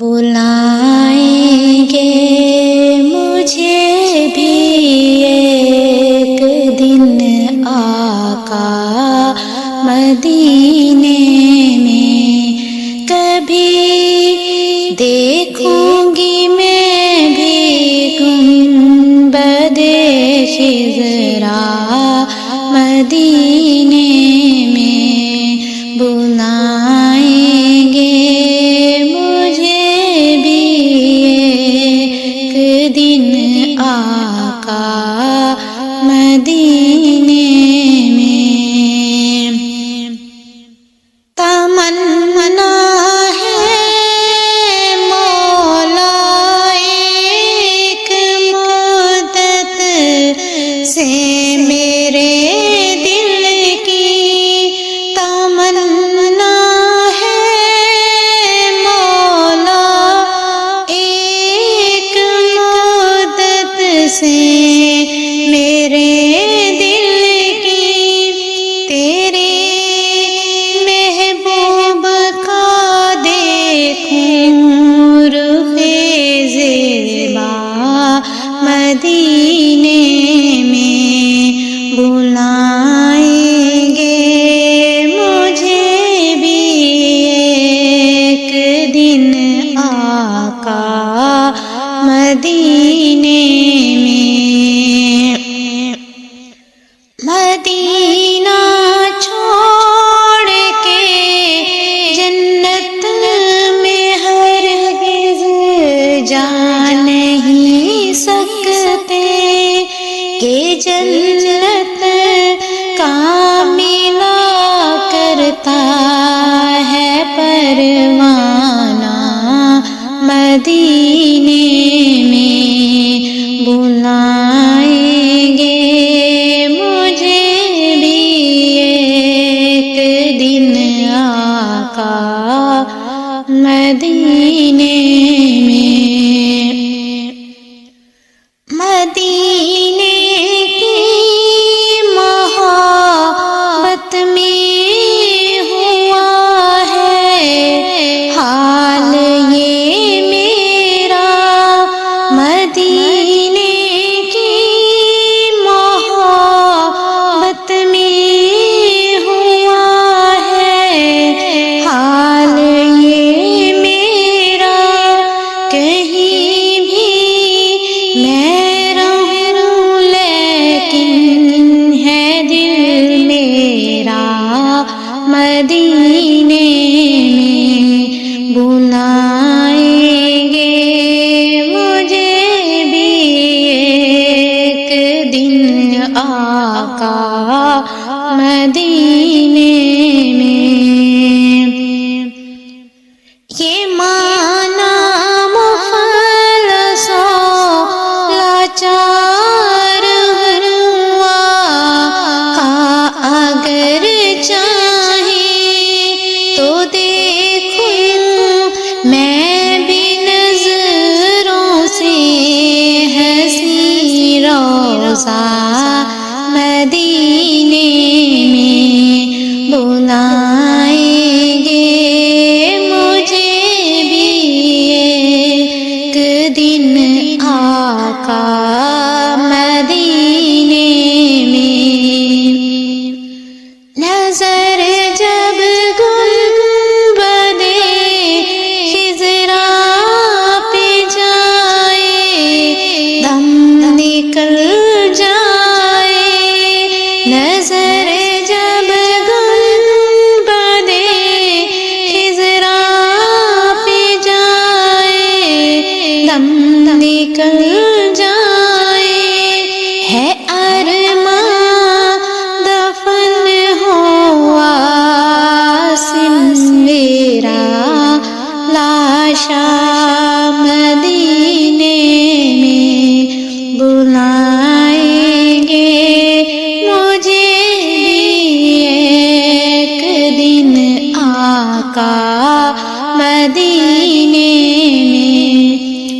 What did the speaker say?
بلائیں گے مجھے بھی ایک دن آقا مدینے میں، کبھی دیکھوں گی میں بھی گنبد خضرا مدینے میں، بلائیں گے مجھے بھی ایک دن آقا مدینے میں، تمنا ہے مولا ایک مدت سے میرے دل کی، تمنا ہے مولا ایک مدت سے میرے دل کی، تیرے محبوب کا دیکھوں رخ زیبا مدینے میں، بلائیں گے مجھے بھی ایک دن آقا مدینے میں، مدینہ چھوڑ کے جنت میں ہرگز جا نہیں سکتے، کہ جنت کا ملا کرتا ہے پروانہ مدینے میں، بلائیں گے مجھے بھی ایک دن آقا مدینے میں، مدینے کی محبت میں ہوا ہے حال یہ میرا، مدینے کی محبت میں ہوا ہے حال یہ میرا، کہیں بھی میں رہوں لیکن ہے دل میرا مدینے میں، بلائیں گے مجھے بھی ایک دن آقا مدینے میں، یہ مانا مفلس و لاچار ہوا کا اگر چاہے تو دیکھوں میں بھی نظروں سے ہنسی روضہ مدینے میں، بلائیں گے مجھے بھی ایک دن آقا مدینے میں، نظر جب گنبد خضرا پہ جائے دم نکل جائے، نظر جب گنبد خضرا پہ جائے دم نکل جائے، ہے ارماں دفن ہو عاصم میرا لاشا مدینے میں، بلائیں